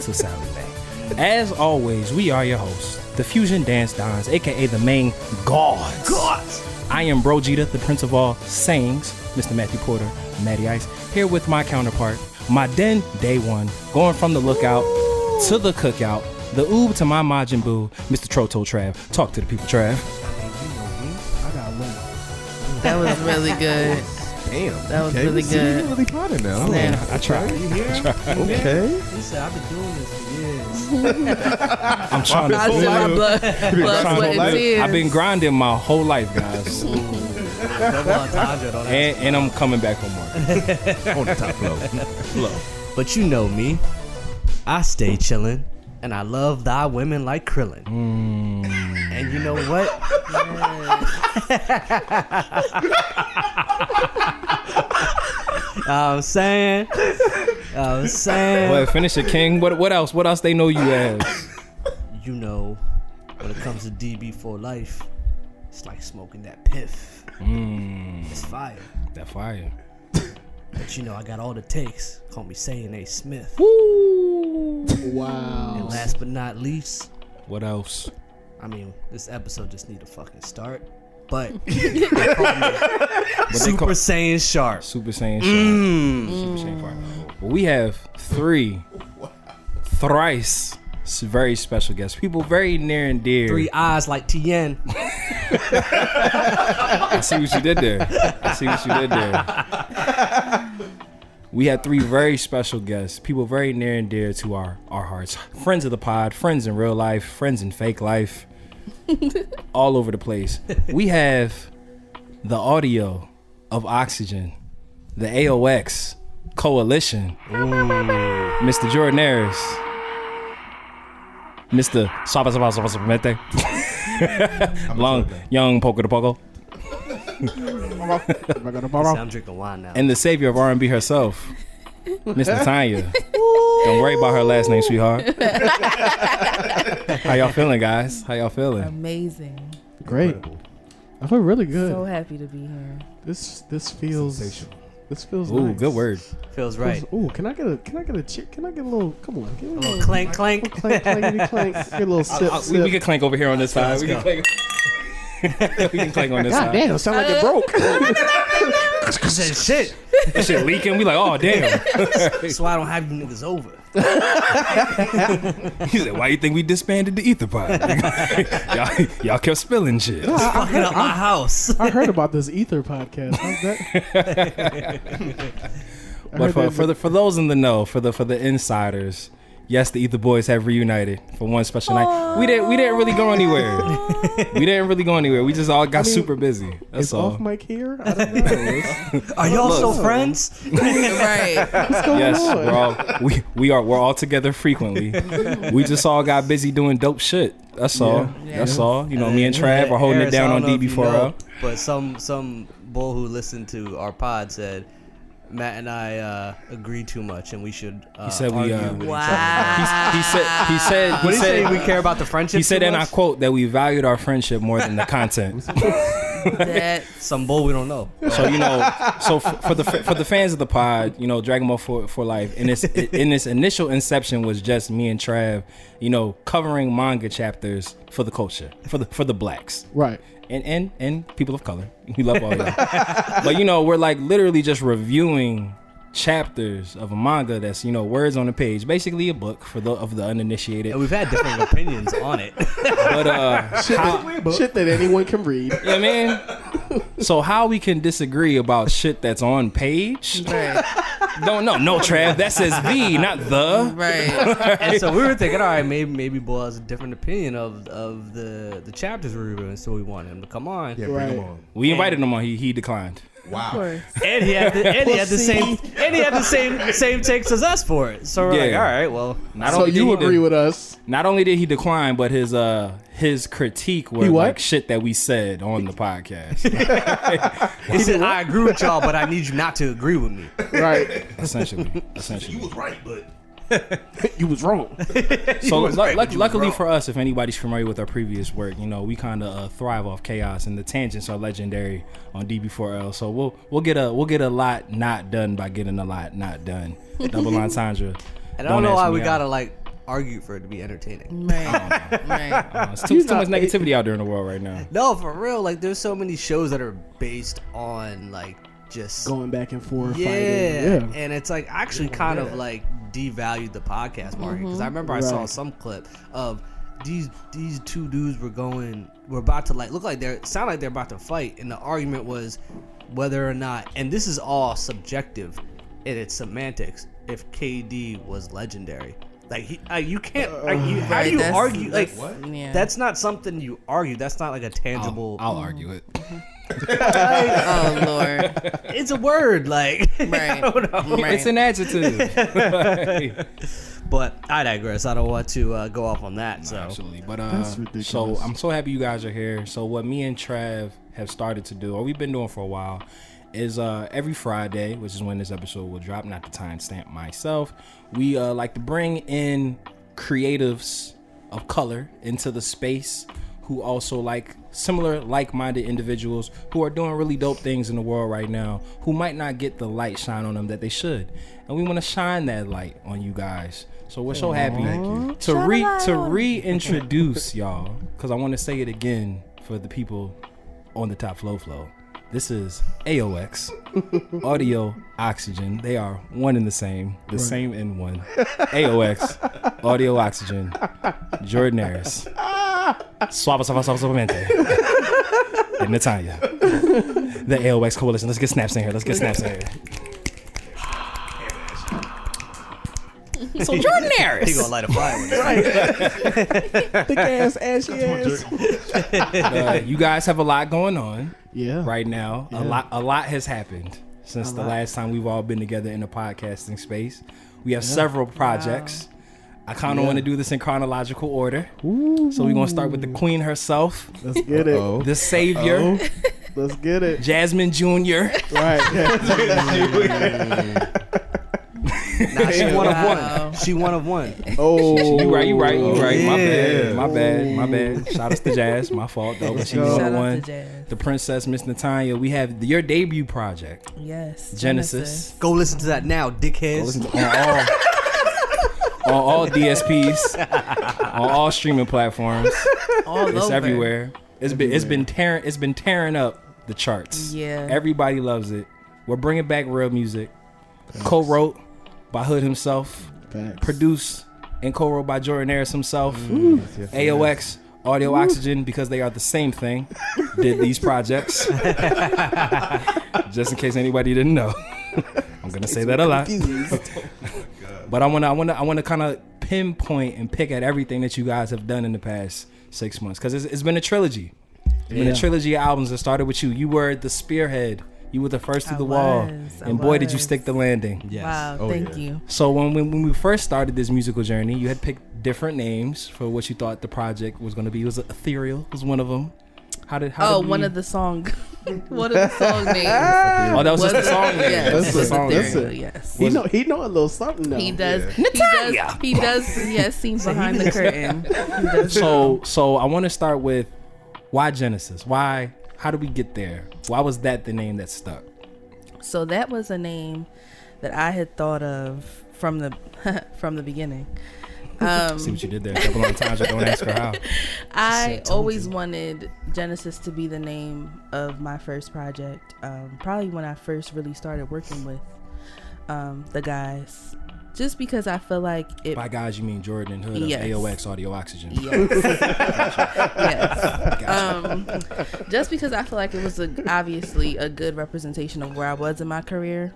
to Saturday. As always, we are your hosts, the Fusion Dance Dons, aka the main gods. I am Bro Jita, the Prince of all sayings, Mr. Matthew Porter, Matty Ice, here with my counterpart, my den day one, going from the lookout to the cookout, the oob to my Majin Buu, Mr. Troto Trav. Talk to the people, Trav. I got one. That was really good. Damn. That was really See, good. you're really potting now. Yeah. I tried. You hear? Okay. He said, I've been doing this for years. I'm trying I said my to. blood, sweat, and tears. I've been grinding my whole life, guys. Double entendre, don't ask. And I'm coming back for more. On the top flow. But you know me. I stay chillin', and I love thy women like Krillin. And you know what? I'm saying. Well, finish it, King. What else? What else they know you as? You know, when it comes to DB4 life, it's like smoking that piff. It's fire. That fire. But you know, I got all the takes. Call me saying A. Smith. Woo! Wow. And last but not least, What else? I mean, this episode just need to fucking start. But they call me Super Saiyan Sharp. Super Saiyan Sharp. Super Saiyan Sharp. Well, we have thrice very special guests. People very near and dear. 3 eyes like Tien. I see what you did there. We had 3 very special guests. People very near and dear to our hearts. Friends of the pod, friends in real life, friends in fake life. All over the place. We have the audio of Oxygen, the AOX Coalition, Mr. Jrdn Aris, Mr. Solvanté, Long Young Poco de Poco, I'm drinking wine now. and the savior of R&B herself, Miss Natanya. Don't worry about her last name, sweetheart. How y'all feeling, guys? How y'all feeling? Amazing. Great. I feel really good. So happy to be here. This feels Ooh, nice. good word. Feels right. Ooh, can I get a chick? Can I get a little? Come on, give me A little clank, clank. clank, clankety clank. Get a little sip. We can clank over here on this side. We can clank. We can clank on this God side. damn, sound like it broke. I said shit. That shit leaking. We like, oh damn. That's why I don't have you niggas over. He said, why you think we disbanded the Ether Pod? y'all kept spilling shit. Fucking up my house. I heard about this Ether podcast. How's that? But for those in the know, for the insiders, yes, the Ether Boys have reunited for one special night. We didn't really go anywhere. We just all got super busy. That's Is all. off mic here? I don't know. Are y'all still friends? Right. What's going Yes, on? we're all together frequently. We just all got busy doing dope shit. That's all. Yeah. That's all. You know, me and Trav are holding it Aris, down I on don't know if you DB4L. know, but some bull who listened to our pod said Matt and I agree too much, and we should. He said we. argue with each Wow. He said. other. What did he say? We care about the friendship. He said, too and I much? quote, that we valued our friendship more than the content. That Some bull we don't know. So you know, for the fans of the pod, you know, Dragon Ball for life. In its initial inception was just me and Trav, you know, covering manga chapters for the culture, for the blacks, Right. and people of color. We love all y'all. But you know, we're like literally just reviewing chapters of a manga that's, you know, words on a page, basically a book for the uninitiated. And we've had different opinions on it. But Shit that anyone can read. you know what I mean? So how we can disagree about shit that's on page? right. No, Trav, that says the, not the. Right. And so we were thinking, all right, maybe Bull has a different opinion of the chapters we're reviewing, so we want him to come on. Yeah, Right. bring him on. We invited him on. He declined. Of Wow. course. And he had the same takes as us for it. So we're like, Yeah. all right, well, Not So only did you he agree with us? Not only did he decline, but his critique were He what? like shit that we said on the podcast. he said, I agree with y'all, but I need you not to agree with me. Right. essentially. You was right, but You was wrong. So was right, but you was luckily wrong. for us, if anybody's familiar with our previous work, you know, we kind of thrive off chaos, and the tangents are legendary on DB4L. So we'll get a lot not done by getting a lot not done. Double entendre. And I don't know ask why me we how. gotta like argue for it to be entertaining. Right. It's too much negativity out there in the world right now. No, for real. Like, there's so many shows that are based on like just Going back and forth, yeah, fighting. and it's like actually kind of like devalued the podcast market because I remember I saw some clip of these two dudes were about to like look like they're about to fight, and the argument was whether or not, and this is all subjective in its semantics, if KD was legendary. Like you can't. How do you argue? Like Yeah. that's not something you argue. That's not like a tangible. I'll argue it. Oh Lord. It's a word. Like Right. Right. It's an adjective. But I digress. I don't want to go off on that. So Absolutely. But That's ridiculous. so I'm so happy you guys are here. So what me and Trav have started to do, or we've been doing for a while, is every Friday, which is when this episode will drop, not the timestamp myself, we like to bring in creatives of color into the space who also like like-minded individuals who are doing really dope things in the world right now, who might not get the light shine on them that they should. And we want to shine that light on you guys. So we're so happy to reintroduce y'all, because I want to say it again for the people on the top flow. This is AOX, Audio Oxygen. They are one and the same same in one. AOX, Audio Oxygen, Jrdn Aris, Solvanté, and Natanya. The AOX Coalition. Let's get snaps in here. So Jrdn Aris. he gonna light a fire with it. Thick ass, ashy ass. You guys have a lot going on. Yeah. Right now, Yeah. a lot has happened since the last time we've all been together in the podcasting space. We have several projects. I kind of want to do this in chronological order. Ooh. So we're gonna start with the queen herself, Let's get it. the savior, Let's get it. Jasmine Jr. Right. Nah, she one of Wow. one. She one of one. Oh. You right. Yeah. My bad. Shout out to Jazz. My fault though. But she Shout one Shout of out one. to Jazz. The princess, Miss Natanya. We have your debut project, Yes. Genesis. Go listen to that now, dickheads. Listen to on all DSPs, on all streaming platforms. All It's over. everywhere. It's been tearing up the charts. Yeah. Everybody loves it. We're bringing back real music. Co-wrote by Hood himself. Facts. Produced and co-wrote by Jrdn Aris himself. AOX, Audio Oxygen, because they are the same thing, did these projects. Just in case anybody didn't know. I'm gonna say that a lot. But I wanna kind of pinpoint and pick at everything that you guys have done in the past 6 months, because it's been a trilogy. It's been a trilogy of albums that started with you. You were the spearhead. You were the first to the wall, and boy, did you stick the landing. Yes. Wow. Thank you. So when we first started this musical journey, you had picked different names for what you thought the project was going to be. It was Ethereal was one of them. One of the song names. Oh, that was just the song name. Yes. That's the song name. Listen. Yes. He know a little something now. He does. Natanya. He does. Yes, scenes behind the curtain. He does. So I want to start with why Genesis? Why? How did we get there? Why was that the name that stuck? So that was a name that I had thought of from the beginning. See what you did there. Double entendre. Don't ask her how. I always wanted Genesis to be the name of my first project. Probably when I first really started working with the guys. Just because I feel like it. By guys, you mean Jrdn Hood of Yes. AOX Audio Oxygen. Yes. Yes. Just because I feel like it was obviously a good representation of where I was in my career,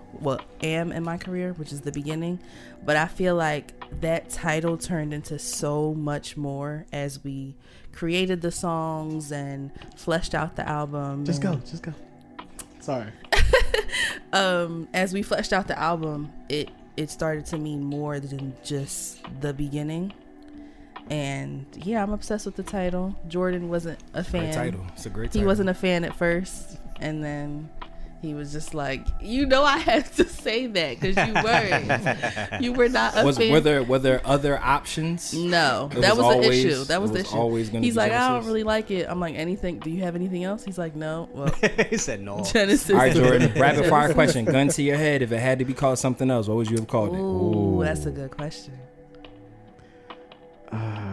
am in my career, which is the beginning. But I feel like that title turned into so much more as we created the songs and fleshed out the album. Just go. Sorry. As we fleshed out the album, it started to mean more than just the beginning. And yeah, I'm obsessed with the title. Jrdn wasn't a fan. Great title. It's a great title. He wasn't a fan at first, and then he was just like, I had to say that because you weren't. You were not a fan. Were there other options? No, It that was always- the issue. That was it the was issue. always gonna He's be like, I don't Genesis. really like it. I'm like, anything? Do you have anything else? He's like, no. Well, He said no. Genesis. All right, Jrdn. Rapid fire question. Gun to your head. If it had to be called something else, what would you have called it? Ooh, that's a good question.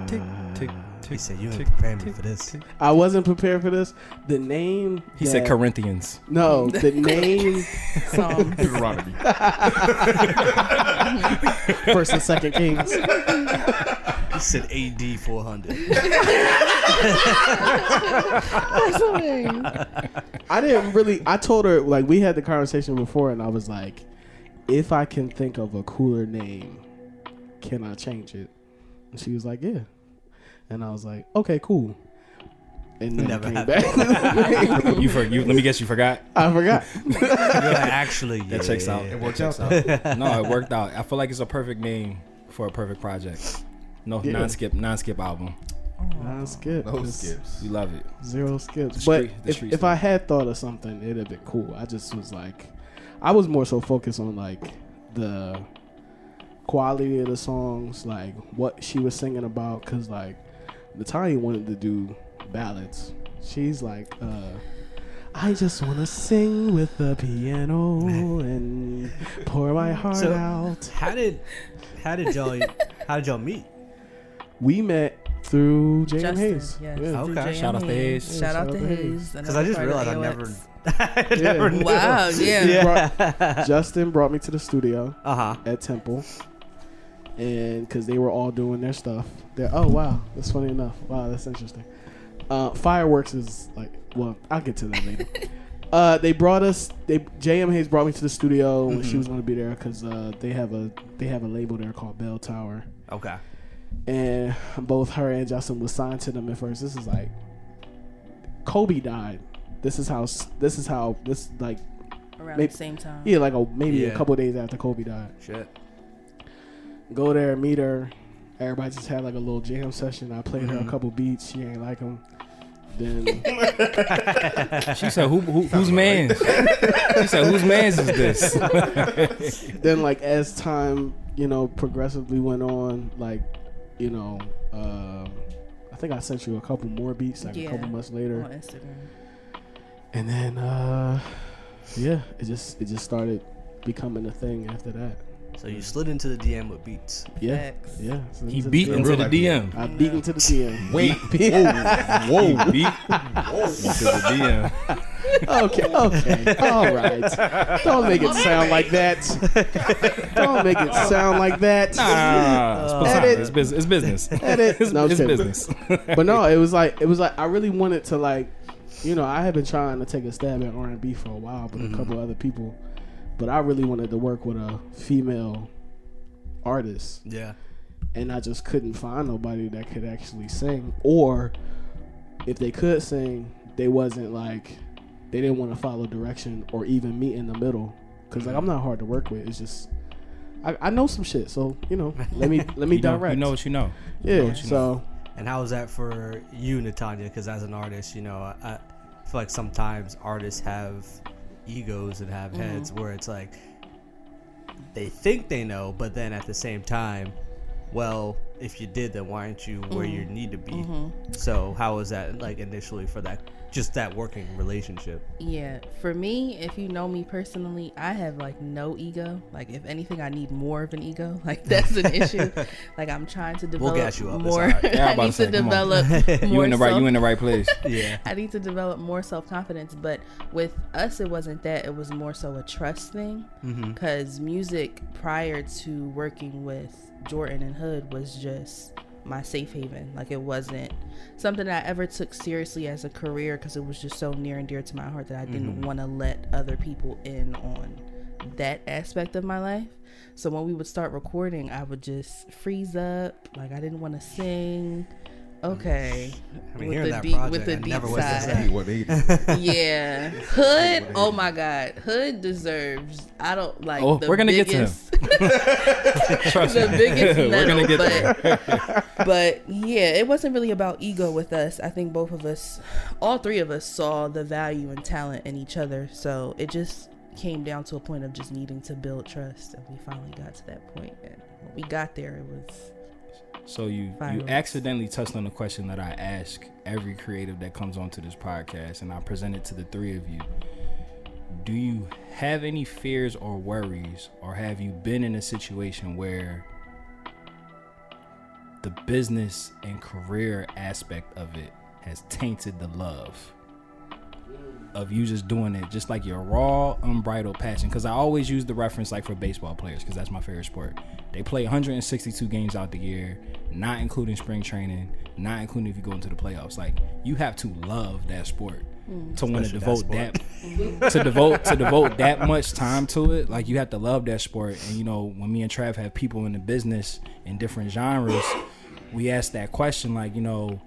tick, tick, tick. He said, "You ain't tick, prepared me tick, for this." tick. I wasn't prepared for this. The name. He said Corinthians. No, the name. Psalm. Deuteronomy. First and Second Kings. He said AD 400. That's hilarious. I didn't really. I told her, like, we had the conversation before, and I was like, if I can think of a cooler name, can I change it? And she was like, yeah. And I was like, okay, cool. And then Never came happened. back. You let me guess. You forgot. I forgot. Yeah, actually, That checks out. It worked out. No, it worked out. I feel like it's a perfect name for a perfect project. No Yeah. non-skip album. Nah, skip. No Just skips. You love it. Zero skips. The But street- the street if I stuff. had thought of something, it'd have been cool. I just was like, I was more so focused on like the quality of the songs, like what she was singing about, because like Natanya wanted to do ballads. She's like, I just want to sing with the piano and pour my heart out. How did y'all meet? We met through Jrdn Justin, Hayes. yes. Yeah. through Okay. JM Shout out to Hayes. Shout out shout to out to Hayes. Because I just realized I AOX. never knew. Wow, yeah. Justin brought me to the studio Uh-huh. at Temple, and because they were all doing their stuff. Oh wow, that's funny enough. Wow, that's interesting. Fireworks is like, well, I'll get to that later. They brought us. JM Hayes brought me to the studio when she was going to be there because they have a label there called Bell Tower, Okay. and both her and Justin was signed to them at first. This is like Kobe died. This is how this like Around maybe- the same time. yeah, like maybe a Yeah. couple days after Kobe died. Shit. Go there, meet her. Everybody just had like a little jam session. I played her a couple beats. She ain't like them. Then She said, "Whose man's?" She said, "Whose man's is this?" then like as time progressively went on, like I think I sent you a couple more beats like a Yeah. couple months later, On Instagram. and then yeah, it just started becoming a thing after that. So you slid into the DM with beats. Yeah, Facts. yeah. So He it's beat just- into the life. DM. I beat into the DM. Wait, whoa, beat into the DM. Okay. All right. Don't make it sound like that. Don't make it sound like that. Nah, Edit. it's business. It's business. Edit. It's, No, I'm it's kidding. business. But no, it was like I really wanted to like, I had been trying to take a stab at R&B for a while, but a couple other people. But I really wanted to work with a female artist, Yeah. and I just couldn't find nobody that could actually sing, or if they could sing, they didn't want to follow direction or even meet in the middle. Cause like I'm not hard to work with. It's just I know some shit, so let me You direct. know what you know. Yeah. what you So And how was that for you, Natanya? Because as an artist, I feel like sometimes artists have egos and have heads where it's like they think they know, but then at the same time, well, if you did, then why aren't you where you need to be? So how was that like initially for that working relationship? Yeah, for me, if you know me personally, I have like no ego. Like if anything, I need more of an ego. Like that's an issue. Like I'm trying to develop gas you up, it's more. all right. Yeah, I'm I about need to say, to come on. develop more. You in the right place. Yeah. I need to develop more self-confidence, but with us it wasn't that. It was more so a trust thing, because music prior to working with Jrdn and Hood was just my safe haven. Like it wasn't something that I ever took seriously as a career, because it was just so near and dear to my heart that I didn't want to let other people in on that aspect of my life. So when we would start recording, I would just freeze up, like I didn't want to sing. Okay. I mean, With hearing the that deep- project, with the I deep never was side. the Exactly what they do. Yeah, Hood. Oh my God, Hood deserves. I don't like. Oh, the we're gonna get to him. biggest- Trust the me. biggest We're medal, gonna get there. but yeah, it wasn't really about ego with us. I think both of us, all three of us, saw the value and talent in each other. So it just came down to a point of just needing to build trust, and we finally got to that point. And when we got there, it was. So you Fireworks. accidentally touched on the question that I ask every creative that comes onto this podcast, and I present it to the three of you. Do you have any fears or worries, or have you been in a situation where the business and career aspect of it has tainted the love of you just doing it just like your raw, unbridled passion. Because I always use the reference like for baseball players, because that's my favorite sport. They play 162 games out the year, not including spring training, not including if you go into the playoffs. Like, you have to love that sport to want to devote that to devote that much time to it. Like, you have to love that sport. And you know, when me and Trav have people in the business in different genres, we ask that question, like, you know,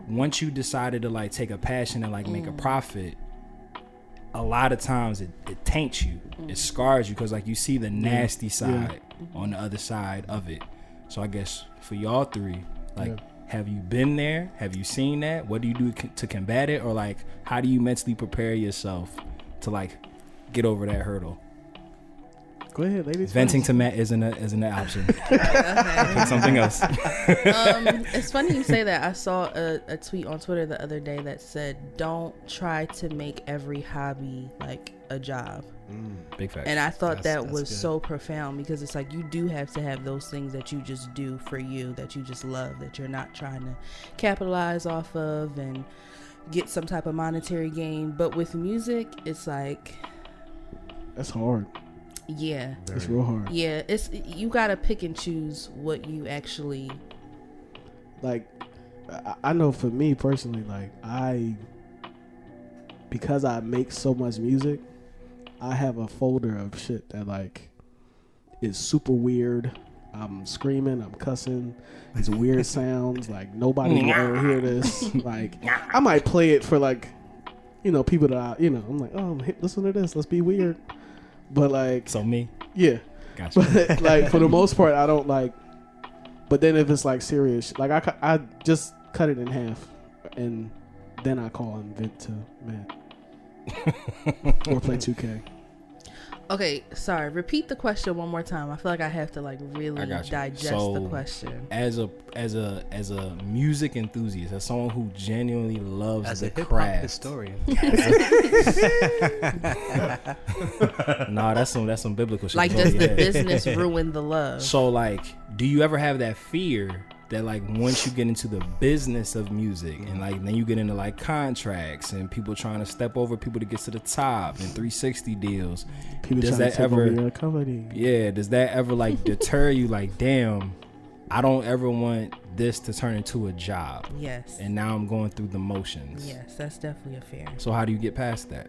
once you decided to like take a passion and like make a profit, a lot of times it taints you, it scars you, because like you see the nasty side on the other side of it. So I guess for y'all three, like, have you been there? Have you seen that? What do you do to combat it? Or like, how do you mentally prepare yourself to like get over that hurdle? Go ahead, ladies. Venting to Matt isn't an option. Pick something else. It's funny you say that. I saw a tweet on Twitter the other day that said, "Don't try to make every hobby like a job." Big fact. And I thought that was good. so profound, because it's like you do have to have those things that you just do for you, that you just love, that you're not trying to capitalize off of and get some type of monetary gain. But with music, it's like, that's hard. yeah, It's real hard. yeah, it's, you gotta pick and choose what you actually Like, I know for me personally, like, because I make so much music, I have a folder of shit that like is super weird. I'm screaming, I'm cussing, it's weird sounds, like nobody will ever hear this. Like, I might play it for like, you know, people that I'm like, oh, listen to this, let's be weird. But like, So me? yeah. Gotcha. But like, for the most part, I don't like. But then if it's like serious, like I just cut it in half, and then I call and vent to Matt or play 2K. Okay, sorry. Repeat the question one more time. I feel like I have to like really got you. digest So, the question. As a music enthusiast, as someone who genuinely loves As the a hip hop craft, historian, nah, that's some biblical shit. Like, Go does the ahead. business ruin the love? So like, do you ever have that fear that like once you get into the business of music and like then you get into like contracts and people trying to step over people to get to the top and 360 deals, People does trying that to take ever over your company. yeah, does that ever like deter you, like, damn, I don't ever want this to turn into a job Yes. and now I'm going through the motions? Yes, that's definitely a fear. So how do you get past that?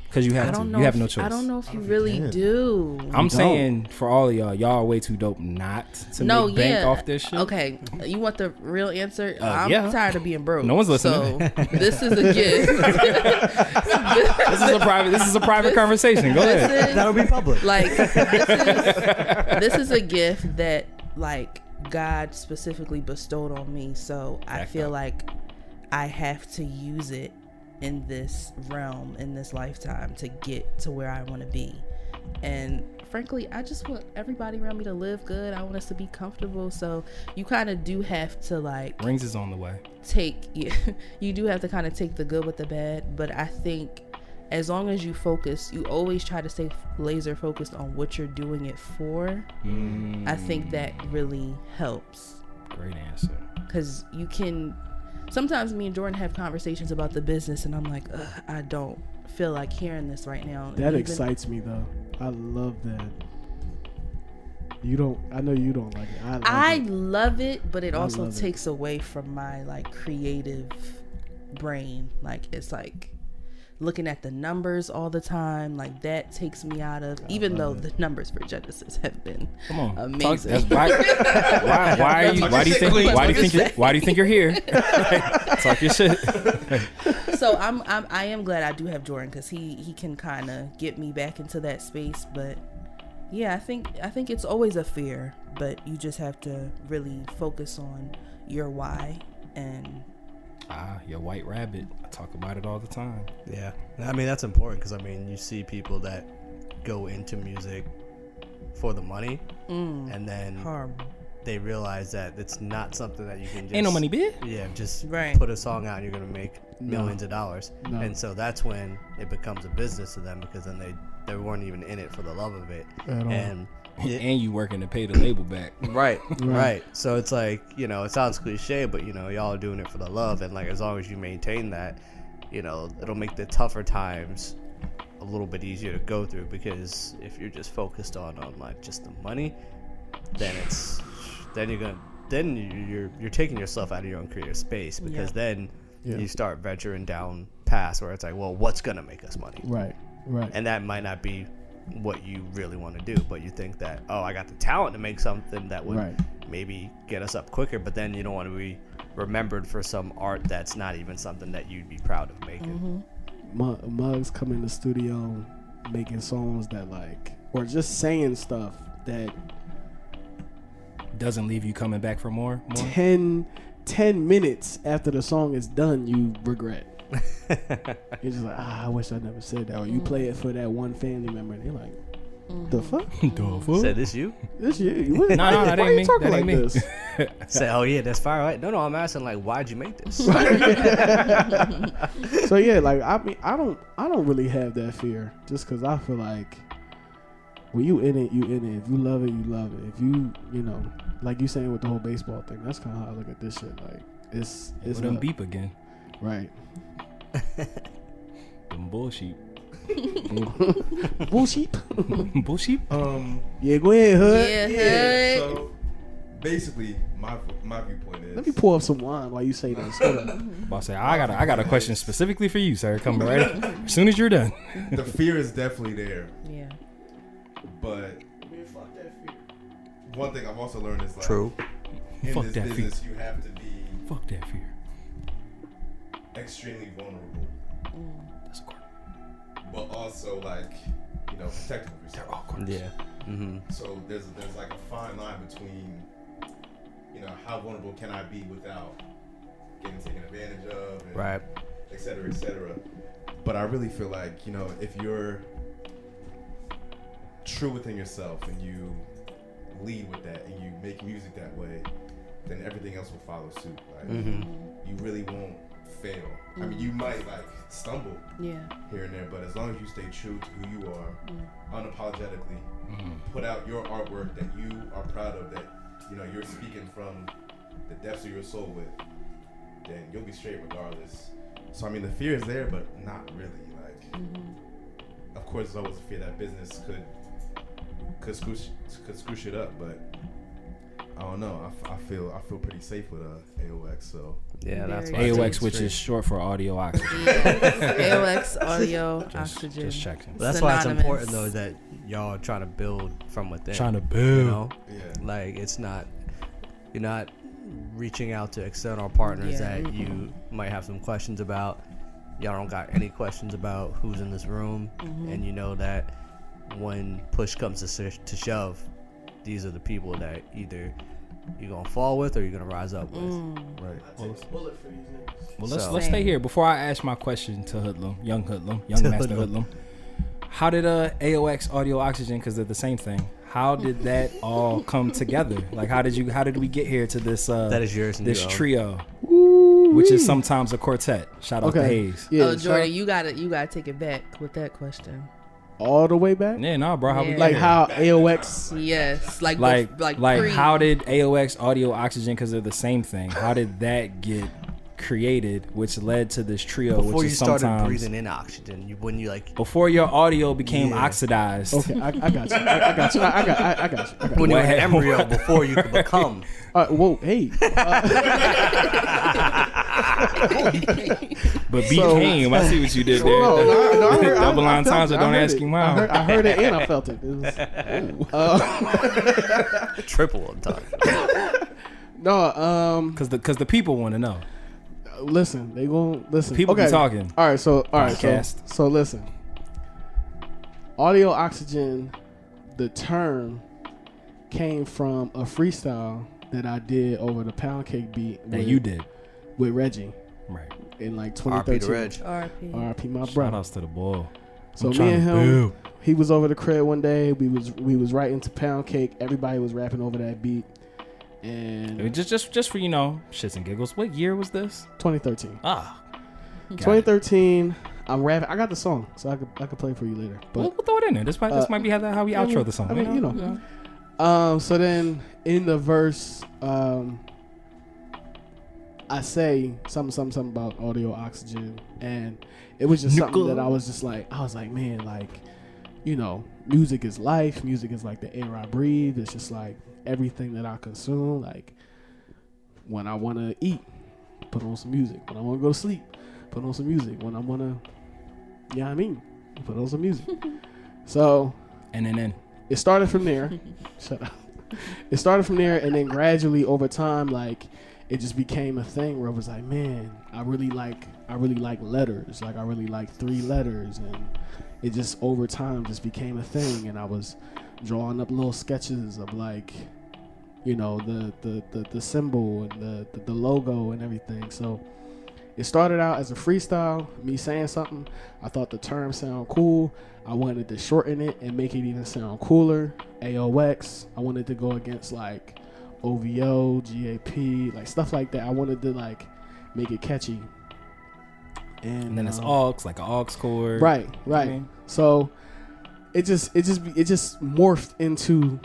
Because you have to. know You have if- no choice. I don't know if you really do. I'm saying for all of y'all are way too dope not to make bank off this shit. Okay, you want the real answer? I'm yeah. tired of being broke. No one's listening. So this is a gift. This is a private conversation. Go ahead. that'll be public. Like, this is a gift that like God specifically bestowed on me. So I feel like I have to use it in this realm, in this lifetime, to get to where I want to be. And frankly, I just want everybody around me to live good. I want us to be comfortable. So you kind of do have to like Rings is on the way. you do have to kind of take the good with the bad. But I think as long as you focus, you always try to stay laser focused on what you're doing it for. I think that really helps. Great answer. Because you can, sometimes me and Jordan have conversations about the business and I'm like, ugh, I don't feel like hearing this right now. That excites me though. I love that. I know you don't like it. I love it, but it also love it. takes away from my like creative brain. Like, it's like looking at the numbers all the time, like that takes me out of, even though the numbers for Genesis have been amazing. Why do you think you're here? Talk your shit. So I am glad I do have Jordan, because he can kind of get me back into that space. But yeah, I think it's always a fear, but you just have to really focus on your why. And your white rabbit. I talk about it all the time. Yeah, I mean that's important, because I mean you see people that go into music for the money, and then they realize that it's not something that you can just Ain't no money, bitch. Yeah, just Right. put a song out and you're gonna make millions of dollars. No. And so that's when it becomes a business to them, because then they weren't even in it for the love of it. At all. And and you working to pay the label back. Right. So it's like, you know, it sounds cliche, but, you know, y'all are doing it for the love. And, like, as long as you maintain that, you know, it'll make the tougher times a little bit easier to go through. Because if you're just focused on like, just the money, then you're taking yourself out of your own creative space. Because then you start venturing down paths where it's like, well, what's going to make us money? Right. And that might not be what you really want to do, but you think that, I got the talent to make something that would maybe get us up quicker, but then you don't want to be remembered for some art that's not even something that you'd be proud of making. Muggs come in the studio making songs that like, or just saying stuff that doesn't leave you coming back for more? 10 minutes after the song is done, you regret. You're just like, I wish I never said that. Or you play it for that one family member, and they're like, the fuck? The fuck? Said this you? This you? What, No, that ain't me. talking That ain't like me. this? Say, oh yeah, that's fire. Right? No, I'm asking like, why'd you make this? So yeah, like I mean, I don't really have that fear, just because I feel like when you in it, you in it. If you love it, you love it. If you know, like you saying with the whole baseball thing, that's kind of how I look at this shit. Like it's them beep again. Right. Them bullshit. Bullshit. Bullshit. Yeah, go ahead, Hood. Yeah. So basically, my viewpoint is. Let me pour up some wine while you say that. Boss say, I got a question specifically for you, sir. Coming right up. As soon as you're done. The fear is definitely there, Yeah. but one thing I've also learned is like, True. in Fuck this that business, you have to be Fuck that fear. extremely vulnerable, That's a corner. but also like, you know, protective of yourself. Awkward. Yeah. Mm-hmm. So there's like a fine line between, you know, how vulnerable can I be without getting taken advantage of, and Right. et cetera, et cetera. But I really feel like, you know, if you're true within yourself and you lead with that and you make music that way, then everything else will follow suit. Like, you really won't fail. I mean, you might like stumble here and there, but as long as you stay true to who you are, unapologetically, put out your artwork that you are proud of, that, you know, you're speaking from the depths of your soul with, then you'll be straight regardless. So I mean, the fear is there, but not really. Like, of course, there's always a fear that business could screw shit up, but I don't know. I feel pretty safe with AOX. So Yeah, that's why AOX, which is short for audio oxygen. AOX audio oxygen. Just checking. That's why it's Synonymous. important though that y'all are trying to build from within. Trying to You build. know, yeah. like you're not reaching out to external partners Yeah. that you might have some questions about. Y'all don't got any questions about who's in this room, and you know that when push comes to shove, these are the people that either you're gonna fall with or you're gonna rise up with. Right. Well, let's So- stay here before I ask my question to Hoodlum, young Master Hoodlum. How did AOX Audio Oxygen, because they're the same thing, how did that all come together? Like, how did we get here to this That is yours and this you own. trio, which is sometimes a quartet? Shout out to Hayes. Yeah, Oh, Jordan, you gotta take it back with that question. all the way back. Yeah, no, bro. How we Yeah. get Like here? how AOX. Yes, like like pre- how did AOX Audio Oxygen, because they're the same thing, how did that get created, which led to this trio? Before which you is started sometimes breathing in oxygen, when you like before your audio became Yeah. oxidized. Okay, I got you. I got you. I got you. when you were an What? embryo before you could become. Whoa, hey. But became, I see what you did there. No, I heard- Double I line felt times, it. or don't I heard ask it. him how. I heard it and I felt it. Triple on time. No, Because the people want to know. listen, they gon' listen. People be okay. talking. All right, so Podcast. so listen. Audio oxygen, the term came from a freestyle that I did over the Pound Cake beat That you did. with Reggie Right. in like RP 2013. to Reg. RP. RP, my Shout brother. outs to the boy. So I'm me trying and to him, build. he was over the crib one day. We was writing to Pound Cake. Everybody was rapping over that beat. I mean, And just for, shits and giggles. What year was this? 2013. Ah. got it. 2013. I'm rapping. I got the song, so I could play it for you later. But We'll throw it in there. This might be how we outro the song. I mean, So then in the verse, I say something about audio oxygen, and it was just something that I was like, man, like, you know, music is life. Music is like the air I breathe. It's just like everything that I consume. Like when I want to eat, put on some music. When I want to go to sleep, put on some music. When I want to, yeah, I mean, put on some music. So, and then it started from there. Shut up. It started from there, and then gradually over time, like, it just became a thing where it was like, man, I really like letters. Like, I really like 3 letters, and it just over time just became a thing. And I was drawing up little sketches of, like, you know, the symbol and the logo and everything. So it started out as a freestyle, me saying something. I thought the term sounded cool. I wanted to shorten it and make it even sound cooler. AOX. I wanted to go against like OVO, GAP, like stuff like that. I wanted to like make it catchy. And then it's aux, like an aux chord. Right. Mm-hmm. So it just morphed into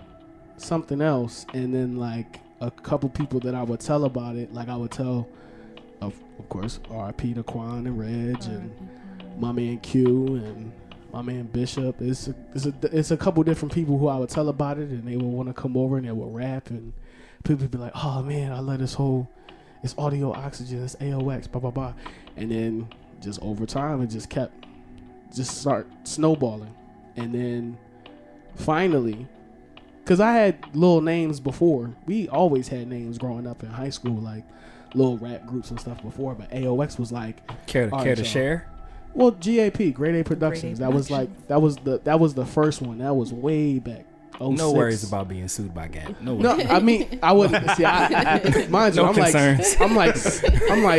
something else. And then like a couple people that I would tell about it, like I would tell, of course, RIP to Quan and Reg and my man Q and my man Bishop. It's a couple different people who I would tell about it, and they would want to come over and they would rap, and people would be like, oh man, I love it's audio oxygen, it's AOX, blah blah blah. And then just over time it just start snowballing. And then finally, because I had little names before, we always had names growing up in high school, like little rap groups and stuff before, but AOX was like, care to share. Well, GAP, Grade A Productions. That was the first one. That was way back. 06. No worries about being sued by Gap. No, no, I mean, I wouldn't see. Mind you, no concerns. I'm like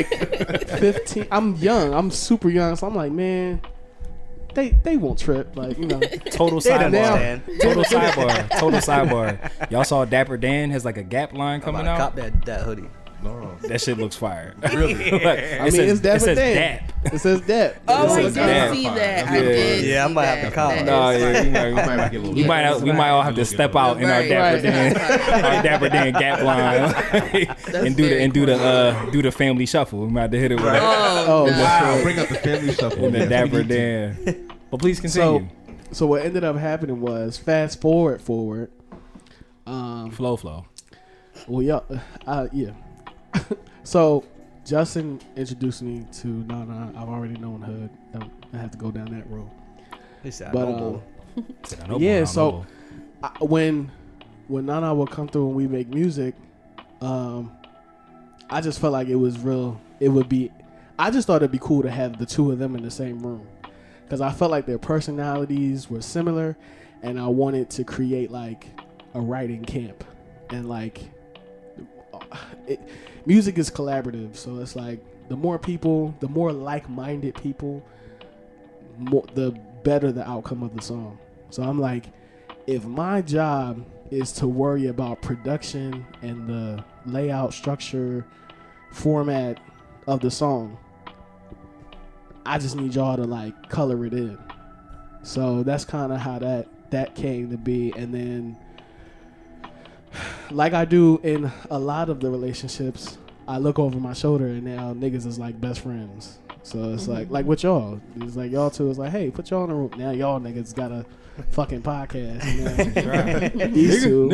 15. I'm young. I'm super young. So I'm like, man, they won't trip. Like, you know. Total sidebar. Total sidebar. Y'all saw Dapper Dan has like a Gap line coming out. Cop that hoodie. No. That shit looks fire. Really? It's Dapper Dan. Dap. It says Dap. Oh, I says did Dap. see that. Yeah. I did. Yeah, I might have to call. No, Yeah, we might all have to step out in our Dapper Dan, our Dapper Dan Gap line, and do the family shuffle. We might have to hit it with that. Oh, no. Wow, bring up the family shuffle. And the Dapper Dan. But please continue. So what ended up happening was, fast forward. Flow. Well, yeah. So Justin introduced me to Nana. I've already known her. I have to go down that road. Yeah. So when Nana would come through and we make music, I just felt like it was real. I just thought it'd be cool to have the two of them in the same room, because I felt like their personalities were similar, and I wanted to create like a writing camp, and like music is collaborative, so it's like the more people, the more like-minded people, the better the outcome of the song. So I'm like, if my job is to worry about production and the layout, structure, format of the song, I just need y'all to like color it in. So that's kind of how that came to be. And then, like I do in a lot of the relationships, I look over my shoulder and now niggas is like best friends. So it's like with y'all, it's like y'all two is like, hey, put y'all in the room. Now y'all niggas got a fucking podcast. And these two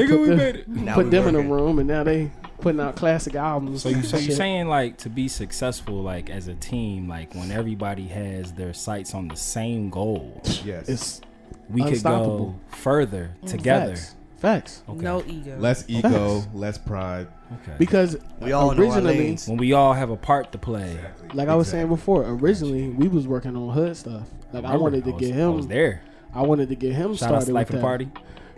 put them in the room, and now they putting out classic albums. So you saying like, to be successful like as a team, like when everybody has their sights on the same goal, yes, it's we could go further together. Facts. Okay. No ego. Less ego, less pride. Okay. Because we all originally, when we all have a part to play. Exactly. Like I was saying before, originally we was working on hood stuff. Like I wanted to get him. I was there. I wanted to get him Shout out started to Life with of the that. Party.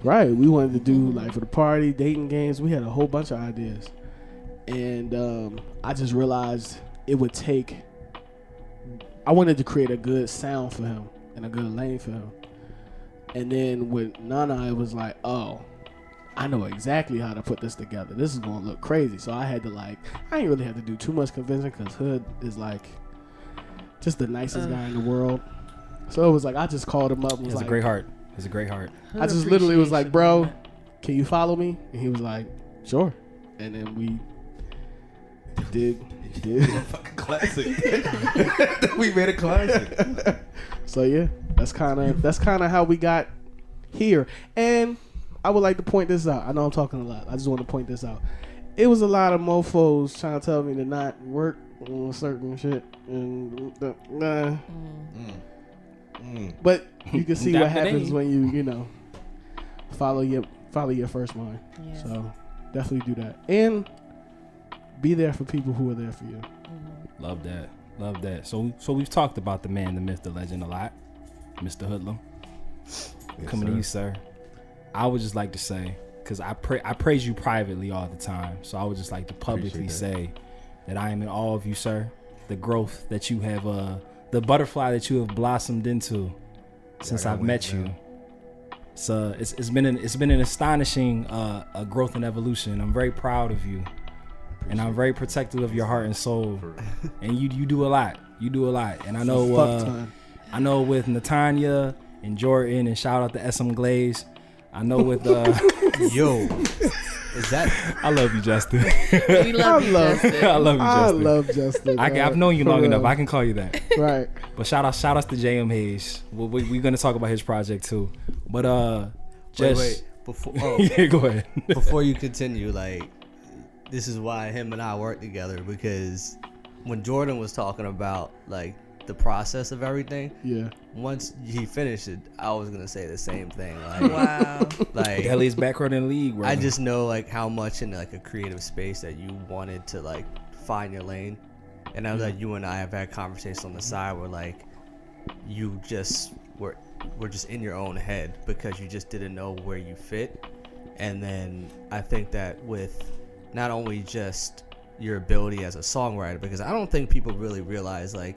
Right. We wanted to do Life of the Party, dating games. We had a whole bunch of ideas. And I just realized it would take, I wanted to create a good sound for him and a good lane for him. And then with Nana, it was like, oh, I know exactly how to put this together. This is going to look crazy. So I had to I ain't really have to do too much convincing, because Hood is like just the nicest guy in the world. So it was like, I just called him up and was He has like, a great heart. He has a great heart. I just literally was like, bro, can you follow me? And he was like, sure. And then we did. Fucking classic. We made a classic. So yeah, that's kind of how we got here. And I would like to point this out. I know I'm talking a lot. I just want to point this out. It was a lot of mofos trying to tell me to not work on certain shit, and but you can see what happens when you know follow your first mind. Yeah. So definitely do that, and be there for people who are there for you. Love that. So we've talked about the man, the myth, the legend a lot, Mr. Hoodlum. Coming to you, sir. I would just like to say, because I praise you privately all the time, so I would just like to publicly say that I am in awe of you, sir. The growth that you have, the butterfly that you have blossomed into since I've met you. So it's been an astonishing growth and evolution. I'm very proud of you, and I'm very protective of your heart and soul. And you do a lot. And I know with Natanya and Jrdn, and shout out to SM Glaze. I know with yo, is that? I love you, Justin. We love you, Justin. I love you, Justin. I love Justin. I've known you long enough. I can call you that. Right. But shout outs to JM Hayes. We're gonna talk about his project too. But wait. Before yeah, go ahead. before you continue, like, this is why him and I work together, because when Jrdn was talking about like the process of everything, Yeah. once he finished it, I was gonna say the same thing. Like, Wow. like Kelly's background in the league. Bro. I just know like how much in like a creative space that you wanted to like find your lane, and I know that you and I have had conversations on the side where like you just were just in your own head because you just didn't know where you fit. And then I think that with not only just your ability as a songwriter, because I don't think people really realize like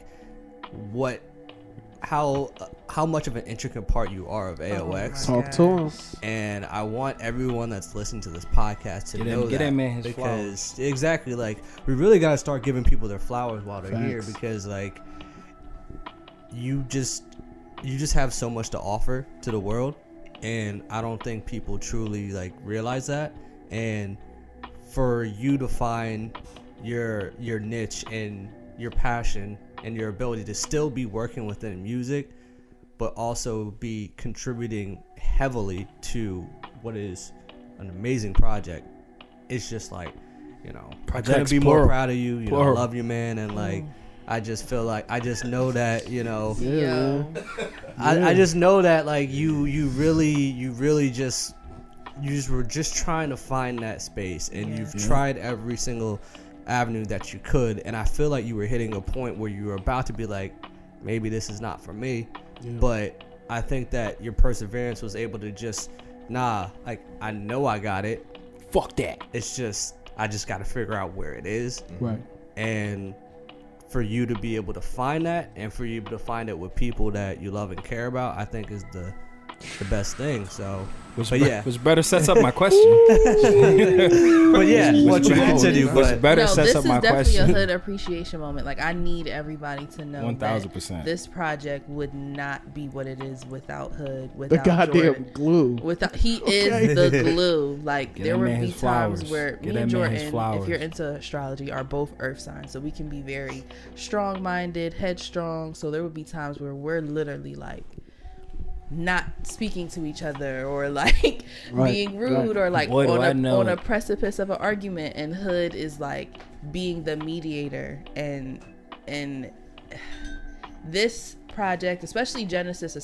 how much of an intricate part you are of AOX. Talk to him. And I want everyone that's listening to this podcast to know get that, that man his because exactly, like, we really got to start giving people their flowers while they're here, Facts. because like you just have so much to offer to the world, and I don't think people truly like realize that. And for you to find your niche and your passion and your ability to still be working within music, but also be contributing heavily to what is an amazing project, it's just like, you know, I couldn't be more proud of you. You know, I love you, man, and like I just feel like I just know that, you know, I just know that like you really just were just trying to find that space, and you've tried every single avenue that you could, and I feel like you were hitting a point where you were about to be like, maybe this is not for me, but I think that your perseverance was able to just, like, I know I got it, fuck that, it's just I just got to figure out where it is. Right. And for you to be able to find that, and for you to find it with people that you love and care about, I think is the best thing. So which better sets up my question. But yeah, once you continue, but better sets up my this is question. definitely a hood appreciation moment. Like, I need everybody to know 1000%. this project would not be what it is without Hood, without The goddamn Jrdn. glue. He is the glue. Like, Get there that would man be his times flowers. where Get me and that man his Jrdn, flowers. if you're into astrology, are both earth signs, so we can be very strong-minded, headstrong. So there would be times where we're literally like not speaking to each other, or like being rude, or like on a precipice of an argument, and Hood is like being the mediator. And this project, especially Genesis,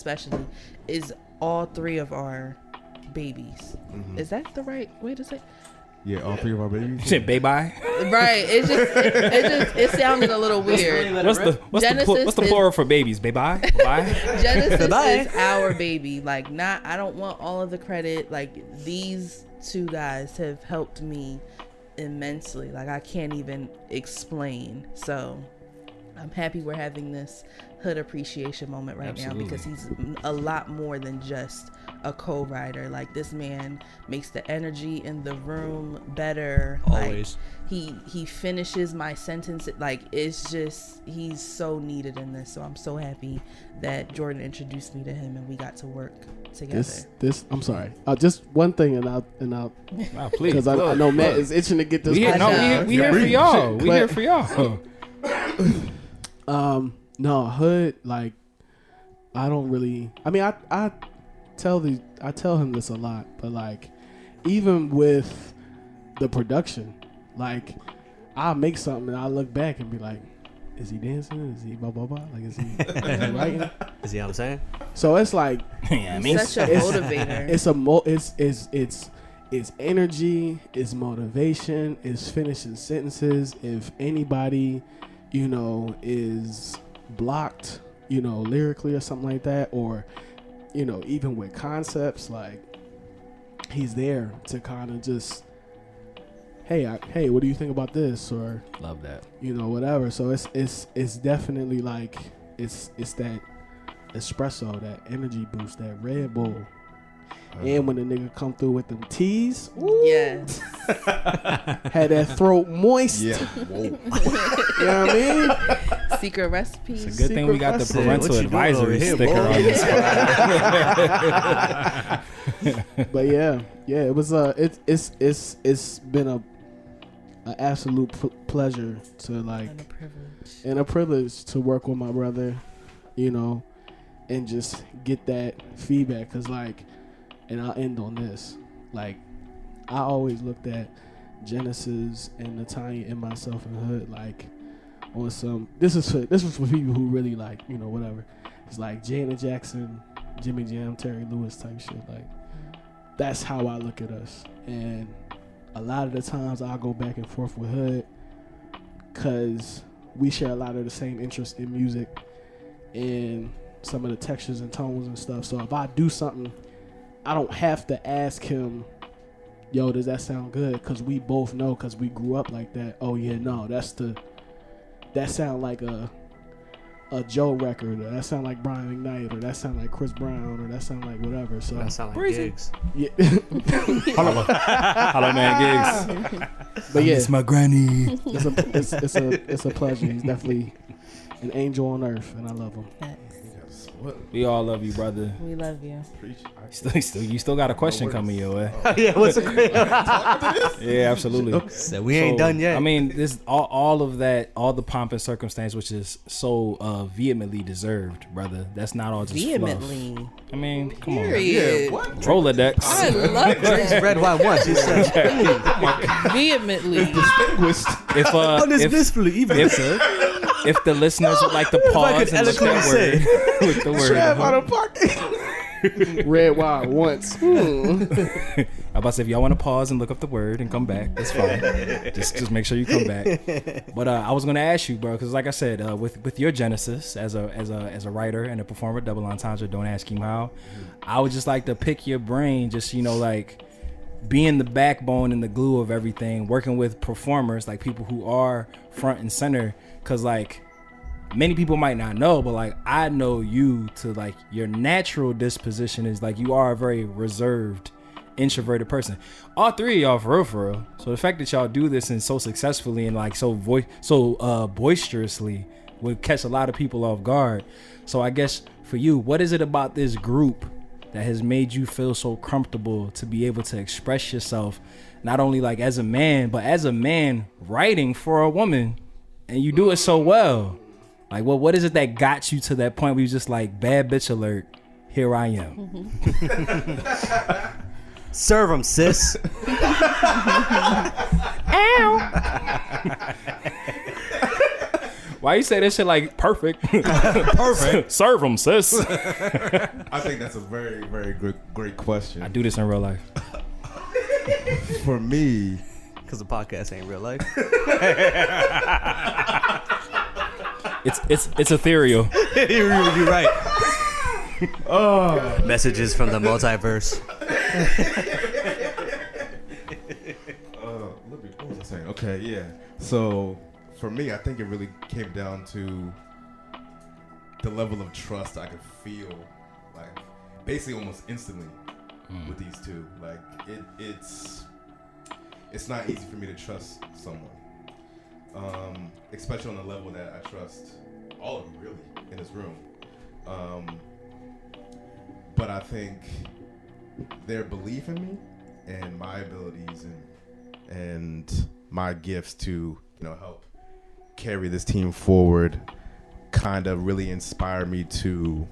is all three of our babies. Is that the right way to say? Yeah, all three of our babies. You said bye-bye? Right. It sounded a little weird. What's the plural for babies? Bye-bye? Bye? Genesis Bye-bye. is our baby. Like, I don't want all of the credit. Like, these two guys have helped me immensely. Like, I can't even explain. So I'm happy we're having this Hood appreciation moment right now, because he's a lot more than just a co-writer. Like, this man makes the energy in the room better. Always. Like, he finishes my sentence. Like, it's just, he's so needed in this. So I'm so happy that Jordan introduced me to him and we got to work together. This I'm sorry. Just one thing, and I'll Wow, please. because I know Matt is itching to get this. We here for y'all. We here for y'all. No, Hood, like, I don't really. I mean, I tell him this a lot, but like, even with the production, like, I'll make something and I look back and be like, is he dancing? Is he blah blah blah? Like, is he writing? You see what I'm saying? So it's like, Yeah, I mean, Such a motivator. It's energy, it's motivation, it's finishing sentences. If anybody, is blocked, lyrically or something like that, or, even with concepts, like, he's there to kind of just, hey, what do you think about this? Or love that. Whatever. So it's definitely like, it's that espresso, that energy boost, that Red Bull. And when the nigga come through with them teas, Yes. had that throat moist. Yeah. Whoa. You know what I mean? Secret recipes. It's a good thing we got the Secret parental What you doing over advisory here, sticker boy? on this. But yeah, it was it's been a absolute pleasure to like And a privilege. and a privilege to work with my brother, and just get that feedback. Cause like, and I'll end on this. Like, I always looked at Genesis and Natanya and myself and Hood like on some. This was for people who really like whatever. It's like Janet Jackson, Jimmy Jam, Terry Lewis type shit. Like, that's how I look at us. And a lot of the times I'll go back and forth with Hood because we share a lot of the same interests in music and some of the textures and tones and stuff. So if I do something, I don't have to ask him, yo, does that sound good? Because we both know, because we grew up like that. Oh yeah, no, that sound like a Joe record, or that sound like Brian McKnight, or that sound like Chris Brown, or that sound like whatever. So That sound like Breezy. gigs. yeah. Hello, man, Gigs. But yeah, It's my granny. it's a pleasure. He's definitely an angel on earth, and I love him. We all love you, brother. We love you. You still got a question coming your way. Yeah, what's the great? Yeah, absolutely. So we ain't done yet. I mean, this all of that, all the pomp and circumstance, which is so vehemently deserved, brother. That's not all just Vehemently. fluff. I mean, come Period. What? on. Rolodex. I love Drinks that. red wine once. He said, Vehemently. Distinguished. If "On this if, blissfully even." if the listeners would like to pause and look that word with the word. Trav out of pocket. Red wine once. I'm about to say, if y'all want to pause and look up the word and come back, that's fine. just make sure you come back. But I was gonna ask you, bro, because like I said, with your genesis as a writer and a performer, double entendre, don't ask him how. I would just like to pick your brain, just like being the backbone and the glue of everything, working with performers, like people who are front and center, because like many people might not know, but like I know you to like your natural disposition is like you are a very reserved, introverted person. All three of y'all for real. So the fact that y'all do this and so successfully and like so boisterously would catch a lot of people off guard. So I guess for you, what is it about this group that has made you feel so comfortable to be able to express yourself, not only like as a man, but as a man writing for a woman, and you do it so well? Like, what is it that got you to that point where you just like, bad bitch alert, here I am? Serve him, sis. Why you say that shit like perfect? Perfect. Serve them, sis. I think that's a very, very great question. I do this in real life. For me, Because the podcast ain't real life. It's ethereal. You're right. Messages from the multiverse. what was I saying? Okay, yeah. So for me, I think it really came down to the level of trust I could feel, like basically almost instantly with these two. Like it's not easy for me to trust someone, especially on the level that I trust all of you really in this room. But I think their belief in me and my abilities and my gifts to help carry this team forward kind of really inspire me to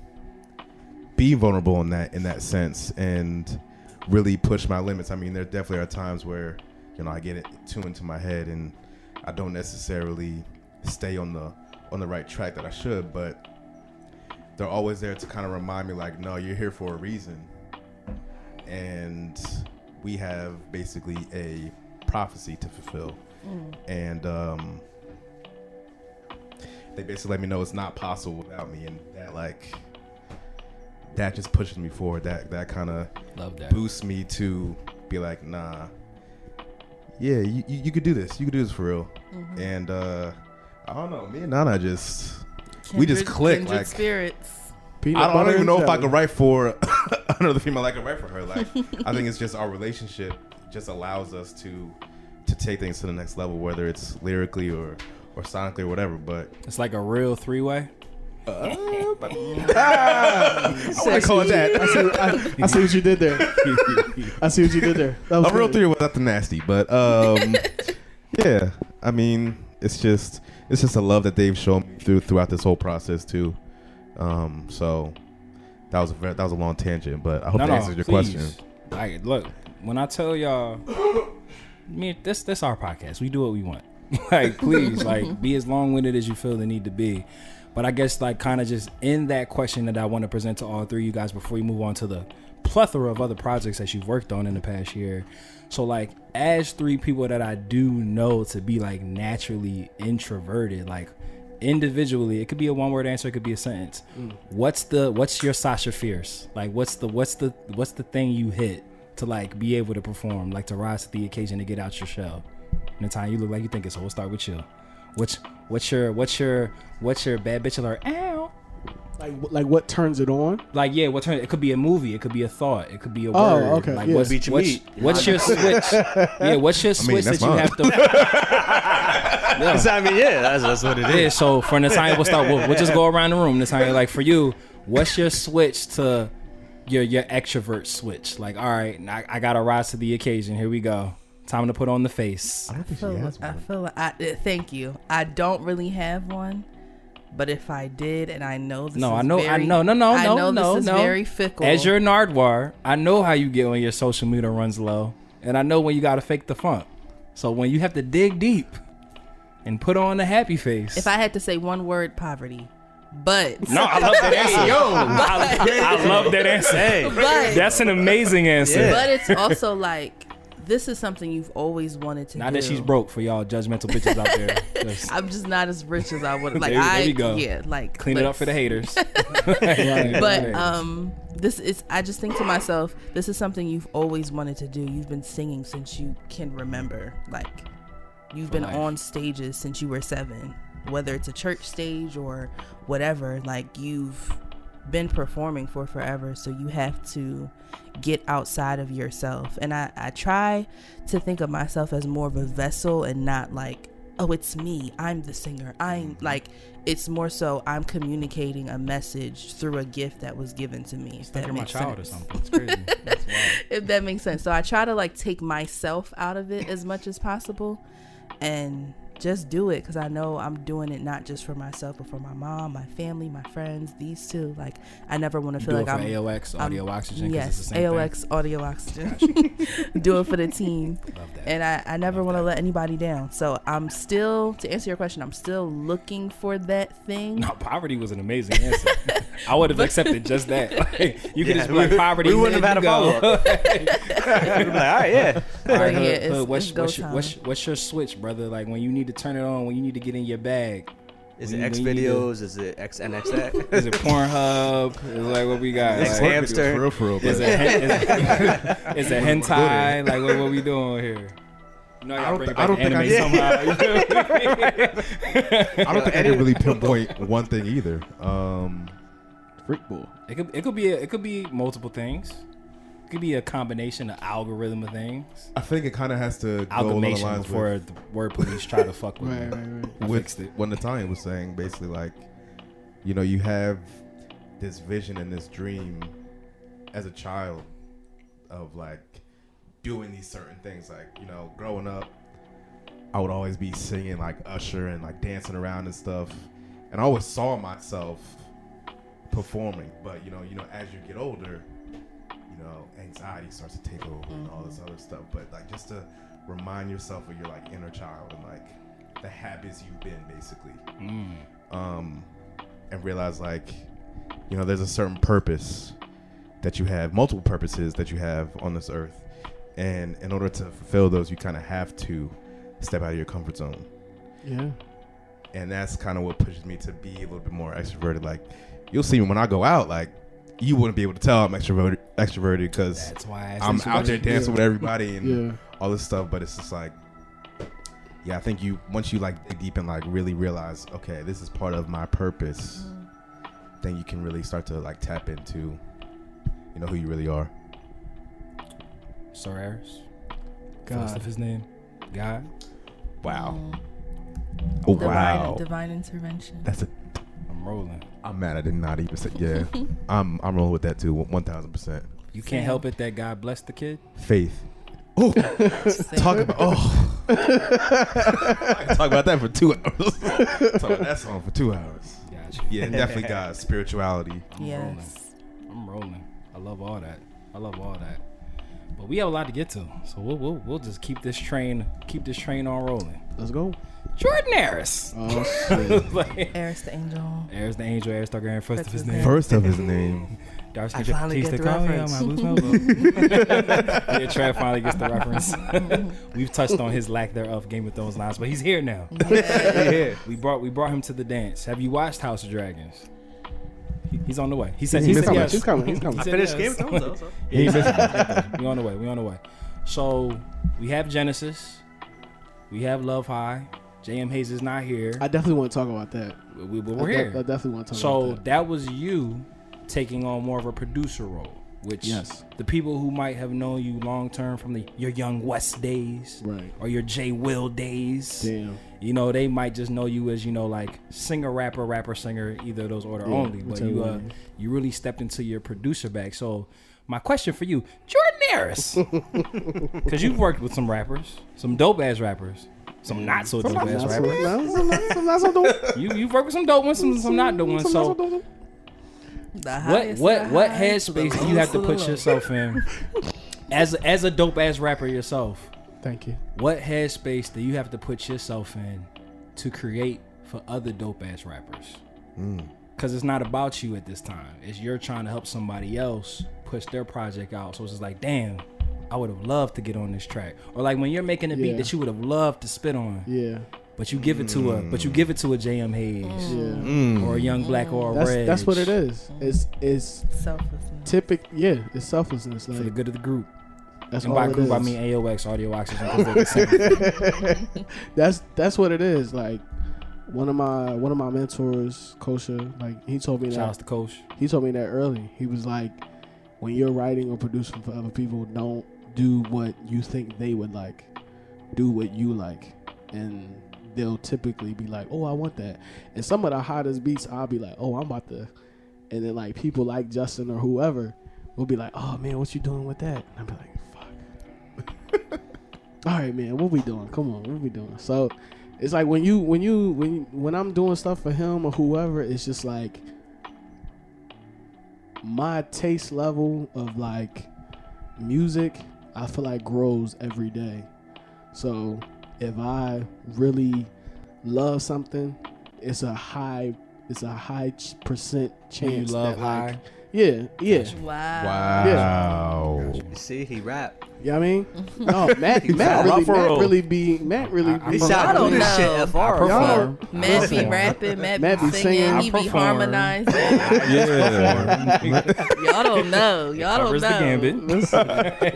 be vulnerable in that sense and really push my limits. I mean, there definitely are times where I get it too into my head and I don't necessarily stay on the right track that I should, but they're always there to kind of remind me, like, no, you're here for a reason. And we have basically a prophecy to fulfill. And they basically let me know it's not possible without me. And that just pushes me forward. That kind of boosts me to be like, nah, yeah, you could do this. You could do this for real. And I don't know, me and Nana we just click like spirits. I don't even know if I could write for another female I could write for her. Like, I think it's just our relationship just allows us to take things to the next level, whether it's lyrically or sonically or whatever. But it's like a real three-way. I call it that. I see what you did there. That was a real three without the nasty, but yeah. I mean, it's just a love that they've shown me throughout this whole process too. So that was a long tangent, but I hope that answers your question. Like, look, when I tell y'all, this our podcast. We do what we want. Like, please, like, be as long-winded as you feel the need to be. But I guess, like, kind of just in that question that I want to present to all three of you guys before we move on to the plethora of other projects that you've worked on in the past year. So, like, as three people that I do know to be, like, naturally introverted, like, individually, it could be a one-word answer, it could be a sentence. What's your Sasha Fierce? Like, what's the thing you hit to, like, be able to perform, like, to rise to the occasion to get out your shell? Natanya, you look like you think it, so we'll start with you. What's your bad bitch alert? Ow. Like what turns it on? Like, yeah, what turns it could be a movie, it could be a thought, it could be a word. Oh, okay. Like, yeah. what's your switch? Yeah, what's your switch that you have to? Yeah. I mean, yeah, that's what it is. Yeah, so for Natanya, we'll just go around the room. Natanya, like, for you, what's your switch to your extrovert switch? Like, all right, I gotta rise to the occasion. Here we go. Time to put on the face. I feel like thank you. I don't really have one, but if I did, and I know this I is know this is very fickle. As your Nardwar, I know how you get when your social media runs low, and I know when you gotta fake the funk. So when you have to dig deep and put on the happy face. If I had to say one word, poverty. But no, I love that answer. I love that answer. Hey, but that's an amazing answer. Yeah. But it's also like, this is something you've always wanted to do. Not that she's broke for y'all judgmental bitches out there. I'm just not as rich as I would. Like, there we go. Yeah, like, clean it up for the haters. But this is. I just think to myself, this is something you've always wanted to do. You've been singing since you can remember. Like, you've been on stages since you were 7, whether it's a church stage or whatever. Like, you've been performing for forever, so you have to get outside of yourself. And I try to think of myself as more of a vessel and not like, oh, it's me, I'm the singer. I'm like, it's more so I'm communicating a message through a gift that was given to me. If that makes sense. Or something. It's crazy. That's wild. If that makes sense. So I try to, like, take myself out of it as much as possible and just do it, because I know I'm doing it not just for myself, but for my mom, my family, my friends, these two. Like, I never want to feel like I'm AOX Audio Oxygen. Yes, AOX Audio Oxygen. Do it for the team. Love that. And I never want to let anybody down. So I'm still, to answer your question, I'm still looking for that thing. No, poverty was an amazing answer. I would have accepted just that. Like, you could just be like, poverty. We wouldn't have had a follow-up. We'd be like, all right, yeah. All right, yeah, what's your switch, brother? Like, when you need to turn it on, when you need to get in your bag. Is it X videos? Is it XNXX? Is it Pornhub? Is like what we got? X Like, hamster. For real, is it hentai? Like what we doing here? No, I don't think I can really pinpoint one thing either. Freak bull. It could be multiple things. could be a combination of algorithm of things. I think it kind of has to go along the Amalgamation lines before the word police try to fuck with me. Right. I with fixed it. what Natanya was saying, basically, like, you know, you have this vision and this dream as a child of like doing these certain things. Like, you know, growing up, I would always be singing like Usher and like dancing around and stuff, and I always saw myself performing. But you know, as you get older, you know, anxiety starts to take over and all this other stuff. But like, just to remind yourself of your like inner child and like the habits you've been, basically, and realize like, you know, there's a certain purpose that you have, multiple purposes that you have on this earth, and in order to fulfill those, you kind of have to step out of your comfort zone. Yeah. And that's kind of what pushes me to be a little bit more extroverted. Like, you'll see me when I go out, like, you wouldn't be able to tell I'm extroverted because I'm out there dancing with everybody and all this stuff. But it's just like, yeah, I think once you like dig deep and like really realize, okay, this is part of my purpose, then you can really start to like tap into, you know, who you really are. Sir Aris. God. First of his name. God. Wow. Oh, wow. Divine intervention. I'm rolling. I'm mad I did not even say, yeah. I'm rolling with that too, 1,000%. You can't help it that God blessed the kid? Faith. Oh, talk about, I can talk about that for 2 hours. Talk about that song for 2 hours. Gotcha. Yeah, definitely God's spirituality. Yes. I'm rolling. I love all that. But we have a lot to get to, so we'll just keep this train on rolling. Let's go. Jrdn Aris. Oh shit. Like, Aris the angel. Aris the angel. Aris Targaryen. First of his name. First of his name. I finally get the reference. Yeah, Trav finally gets the reference. We've touched on his lack thereof Game of Thrones lines, but he's here now. Yeah. We brought him to the dance. Have you watched House of Dragons? He's on the way. He said He's yes. coming. He I said finished yes. Game of Thrones, though. He ain't missing. We on the way. So we have Genesis. We have Love High. J.M. Hayes is not here. I definitely want to talk about that. We're here. I definitely want to talk So about that. that was you taking on more of a producer role, which the people who might have known you long term from your Young West days, Right. or your J. Will days, Damn. you know, they might just know you as, you know, like singer, rapper, singer, either of those order only. But you really stepped into your producer bag. So my question for you, Jrdn Aris, because you've worked with some rappers, some dope ass rappers. Some not so dope ass rappers. Some not so dope. You've worked with some dope ones, some not dope ones. So what headspace do you have to put yourself in as a dope ass rapper yourself? Thank you. What headspace do you have to put yourself in to create for other dope ass rappers? Because it's not about you at this time. It's you're trying to help somebody else push their project out. So it's just like, damn, I would have loved to get on this track. Or like when you're making a beat that you would have loved to spit on. Yeah. But you give it to a J.M. Hayes or a Young Black or a Reg. That's what it is. It's selflessness. It's selflessness. Like, for the good of the group. That's and all by it group is. I mean AOX, Audio Oxygen. 'Cause they're the same thing. That's what it is. Like one of my mentors, Kosha, like he told me Shout out that. to Coach. He told me that early. He was like, when you're writing or producing for other people, don't do what you think they would like. Do what you like, and they'll typically be like, oh, I want that. And some of the hottest beats, I'll be like, oh, I'm about to. And then like people like Justin or whoever will be like, oh man, what you doing with that? And I'll be like, fuck. All right, man, what we doing? Come on, what we doing? So it's like when I'm doing stuff for him or whoever, it's just like my taste level of like music, I feel like grows every day. So if I really love something, it's a high percent chance you love that like, high. Yeah. Wow. You see, he rap. You know what I mean? No, Matt really be. He sound don't this know. shit FR. Perform. Matt be rapping, Matt be singing, he be perform. harmonizing. Yeah. Y'all don't know. Y'all don't Covers the know. gambit. Listen,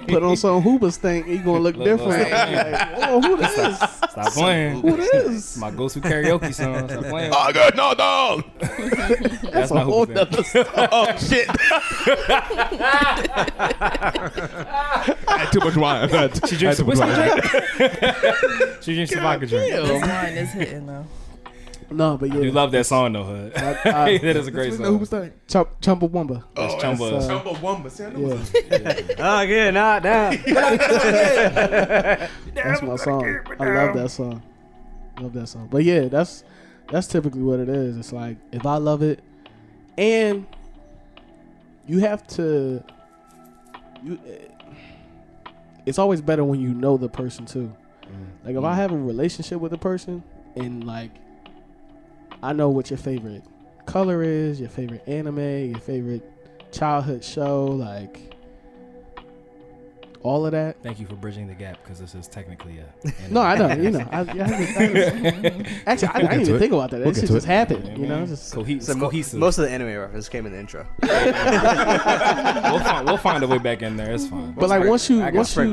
put on some Hooba stink, he gonna look different. Right. Like, oh, who this is? Stop playing. Who this? My go-to karaoke song. Stop playing. Oh, good. No, dog. That's a not whole Hooba nother stuff. Oh, shit. I had too much wine. She drinks whiskey drink. She drinks some vodka drink. This wine is hitting though. No, but yeah. You love that song though, Hood. that is a great Who song. was that? Chumbawamba. That's Chumba. Chumbawamba. See, I know Yeah. Oh, yeah, not now. That's my song. I love that song. Love that song. But yeah, that's typically what it is. It's like if I love it, and you have to. It's always better when you know the person too. Like if I have a relationship with a person and like I know what your favorite color is, your favorite anime, your favorite childhood show, like all of that. Thank you for bridging the gap because this is technically a. No, I know. You know, actually, I didn't even think about that. That shit just happened. Yeah, You know, man. just cohesive. Most of the anime references came in the intro. We'll find a way back in there. It's fine. But like once you I got some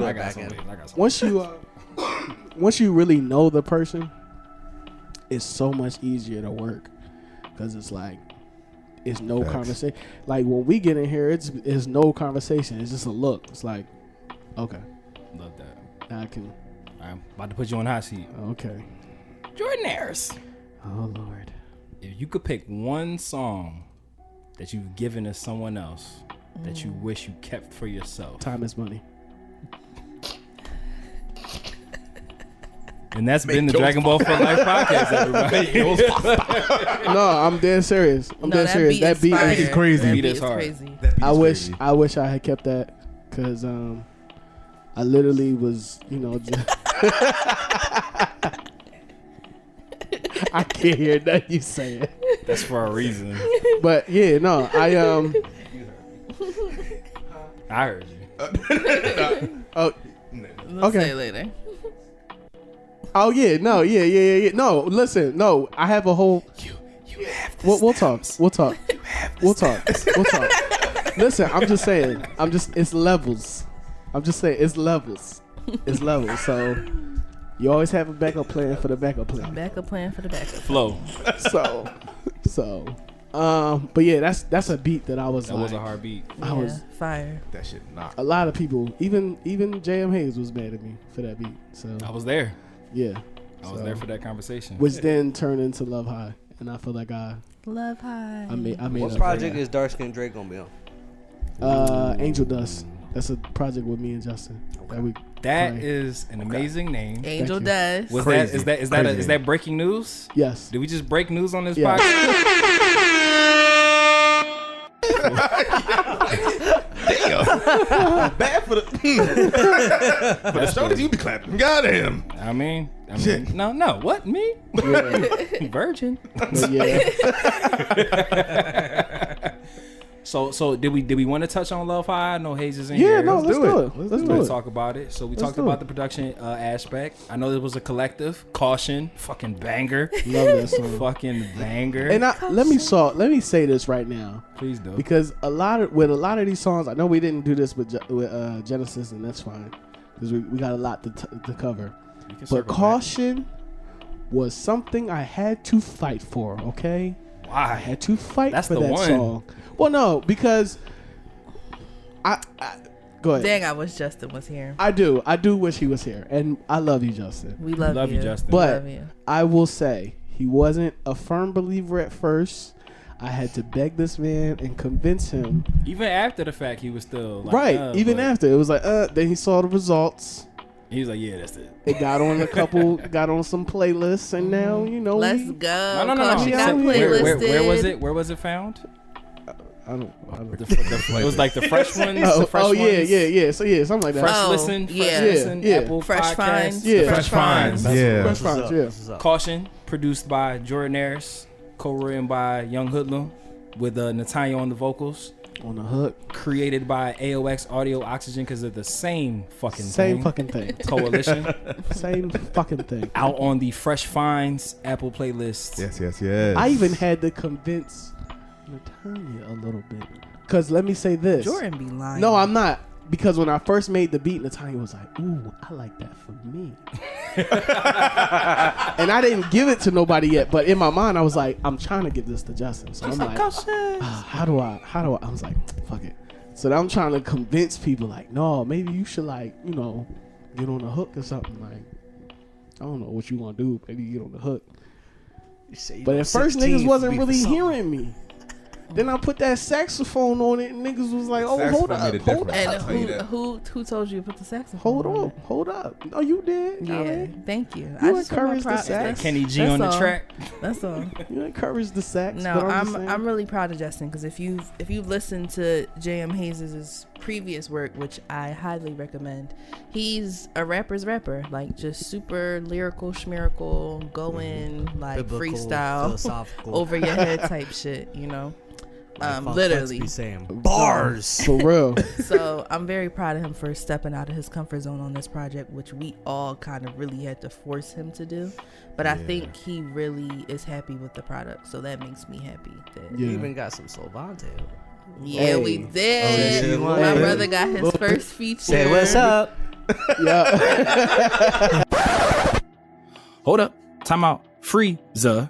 once you really know the person, it's so much easier to work because it's like it's no Facts. conversation. Like when we get in here, it's no conversation. It's just a look. It's like, okay, Love that. now I can. I'm about to put you on the hot seat. Okay. Jrdn Aris. Oh Lord. If you could pick one song that you've given to someone else that you wish you kept for yourself, Time is money. and that's been the Dragon Ball for Life podcast, everybody. No, I'm dead serious. I'm dead serious. That beat is crazy. That Beat beat is is hard. crazy. I wish I had kept that because I literally was, you know, I can't hear nothing you saying. That's for a reason. But yeah, no, I heard you. oh We'll Okay. say it later. oh yeah, no, yeah. No, listen, no, I have a whole. You have this. We'll talk. We'll talk. We'll talk. Listen, I'm just saying. It's levels. I'm just saying it's levels. It's levels. So you always have a backup plan for the backup plan. Backup plan for the backup. Flow. But yeah, that's a beat that I was. That was a hard beat. I was fire. That shit knocked. a lot of people, even JM Hayes was mad at me for that beat. So I was there. yeah, I was there for that conversation. which then turned into Love High, and I feel like I Love high. made What up project for is Dark Skin Drake gonna be on? that. Angel Dust. That's a project with me and Justin. That Right. is an amazing name. Angel you. Dust. Was Crazy. is that breaking news? Yes. Did we just break news on this Yeah. podcast? Bad for the for the shoulders you be clapping. Goddamn. I mean, Shit. no. What, me? Yeah. Virgin. But yeah. So did we want to touch on Love High? I know Hayes is in Yeah, here. no, let's do it. Let's do Let's it. talk about it. So we Let's talked do about it. the production aspect. I know it was a collective. Caution, fucking banger, Love that song. fucking banger. And let me say this right now, Please do. because a lot of these songs, I know we didn't do this with Genesis, and that's fine because we got a lot to cover. We can But circle back. Caution was something I had to fight for. Okay, I Why? had to fight That's for the that one. song. Well, no, because I go ahead. Dang, I wish Justin was here. I do wish he was here, and I love you, Justin. We love you, Justin. We But love you. I will say he wasn't a firm believer at first. I had to beg this man and convince him. Even after the fact, he was still like, Right, even but after it was like, then he saw the results. he was like, yeah, that's it. It got on got on some playlists, and now Let's we- go. No. Caution Yeah, got where playlisted. Where was it found? I don't. It was like the fresh ones. the fresh ones. yeah. So yeah, something like that. Fresh Oh, listen, fresh yeah. listen, Yeah. Apple Fresh Podcasts. Finds. Yeah. Fresh Finds. That's Yeah. Fresh What's Finds, up? yeah. What's up? Caution, produced by Jrdn Aris, co-written by Young Hoodlum, with Natanya on the vocals. On the hook, Created by AOX Audio Oxygen because they're the same fucking same thing. fucking thing, Coalition. same fucking thing. Out on the Fresh Finds Apple playlist. Yes. I even had to convince Natanya a little bit, cause let me say this. Jordan be lying. No, I'm not. because when I first made the beat, Natanya was like, "Ooh, I like that for me," and I didn't give it to nobody yet. But in my mind, I was like, "I'm trying to give this to Justin." So I'm like, how do I? I was like, "Fuck it." So then I'm trying to convince people, like, "No, maybe you should like, you know, get on the hook or something." Like, I don't know what you want to do. Maybe you get on the hook. But at first, niggas wasn't really hearing me. Then I put that saxophone on it, and niggas was like, "Oh, hold up." And who told you to put the saxophone? Hold up. No, you did. Yeah, thank you. You encouraged the sax. Kenny G on the track. That's all. You encouraged the sax. No, I'm really proud of Justin, because if you listen to J.M. Hayes' previous work, which I highly recommend, he's a rapper's rapper, like just super lyrical, schmirical, go in like biblical, freestyle, over your head type shit, you know. Literally be saying bars for real. So I'm very proud of him for stepping out of his comfort zone on this project, which we all kind of really had to force him to do. But I think he really is happy with the product, so that makes me happy. That we even got some Solvanté. Yeah, we did. My brother got his first feature. Say what's up. Yeah. Hold up. Time out. Freeza.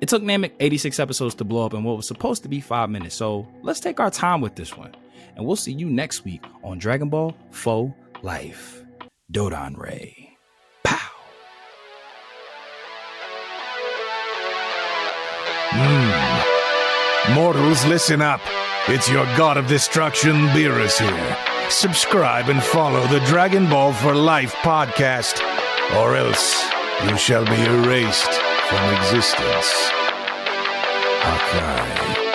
It took Namek 86 episodes to blow up in what was supposed to be 5 minutes, so let's take our time with this one. And we'll see you next week on Dragon Ball Faux Life. Jrdn Aris. Pow! Mortals, listen up. It's your god of destruction, Beerus here. Subscribe and follow the Dragon Ball for Life podcast, or else you shall be erased from existence. Hakai.